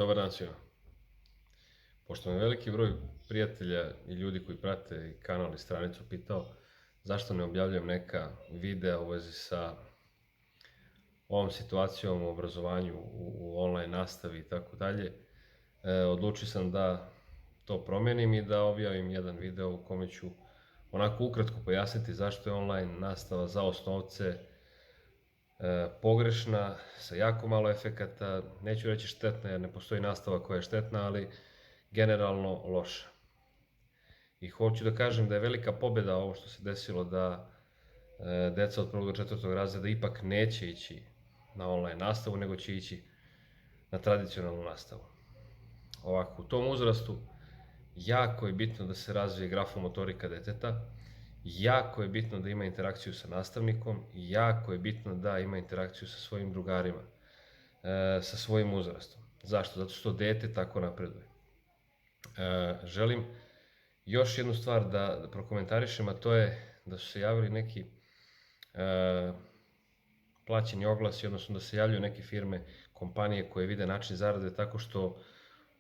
Dobar dan svima. Pošto me veliki broj prijatelja i ljudi koji prate i kanal i stranicu pitao zašto ne objavljujem neka videa u vezi sa ovom situacijom u obrazovanju, u online nastavi i tako dalje, odlučio sam da to promenim i da objavim jedan video u kome ću onako ukratko pojasniti zašto je online nastava za osnovce pogrešna, sa jako malo efekata, neću reći štetna jer ne postoji nastava koja je štetna, ali generalno loša. I hoću da kažem da je velika pobeda ovo što se desilo da deca od 1. do 4. razreda ipak neće ići na online nastavu, nego će ići na tradicionalnu nastavu. Ovako, u tom uzrastu jako je bitno da se razvije grafomotorika deteta, jako je bitno da ima interakciju sa nastavnikom i jako je bitno da ima interakciju sa svojim drugarima, sa svojim uzrastom. Zašto? Zato što dete tako napreduje. Želim još jednu stvar da prokomentarišem, a to je da su se javili neki plaćeni oglasi, odnosno da se javljaju neke firme, kompanije koje vide način zarade tako što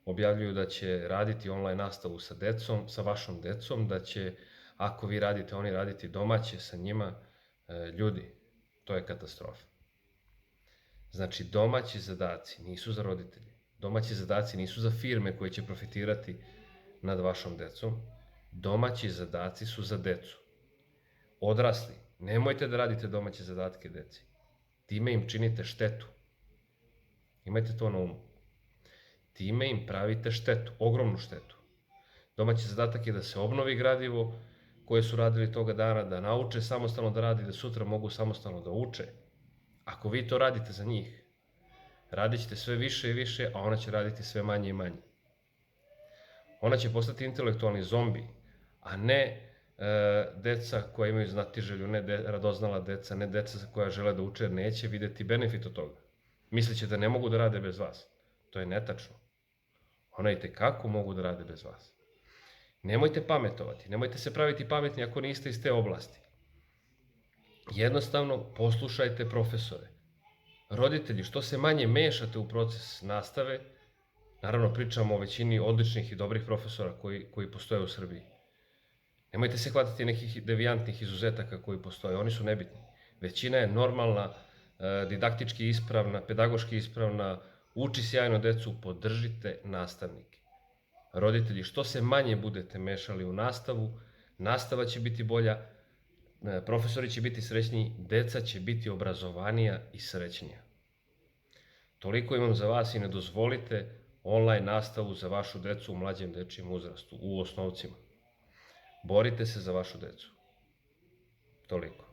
objavljuju da će raditi online nastavu sa decom, sa vašom decom, da će, ako vi radite, oni raditi domaće sa njima. Ljudi, to je katastrofa. Znači, domaći zadaci nisu za roditelje. Domaći zadaci nisu za firme koje će profitirati nad vašom decom. Domaći zadaci su za decu. Odrasli, nemojte da radite domaće zadatke deci. Time im činite štetu. Imajte to na umu. Time im pravite štetu, ogromnu štetu. Domaći zadatak je da se obnovi gradivo koje su radili toga dana, da nauče samostalno da radi, da sutra mogu samostalno da uče. Ako vi to radite za njih, radit ćete sve više i više, a ona će raditi sve manje i manje. Ona će postati intelektualni zombi, a ne deca koja imaju znatiželju, ne radoznala deca, ne deca koja žele da uče, jer neće videti benefit od toga. Misliće da ne mogu da rade bez vas. To je netačno. Ona i tekako mogu da rade bez vas. Nemojte pametovati, nemojte se praviti pametni ako niste iz te oblasti. Jednostavno poslušajte profesore. Roditelji, što se manje mešate u proces nastave, naravno pričamo o većini odličnih i dobrih profesora koji postoje u Srbiji. Nemojte se hvatati nekih devijantnih izuzetaka koji postoje, oni su nebitni. Većina je normalna, didaktički ispravna, pedagoški ispravna, uči sjajno decu, podržite nastavnike. Roditelji, što se manje budete mešali u nastavu, nastava će biti bolja, profesori će biti srećniji, deca će biti obrazovanija i srećnija. Toliko imam za vas i ne dozvolite online nastavu za vašu decu u mlađem dečijem uzrastu, u osnovcima. Borite se za vašu decu. Toliko.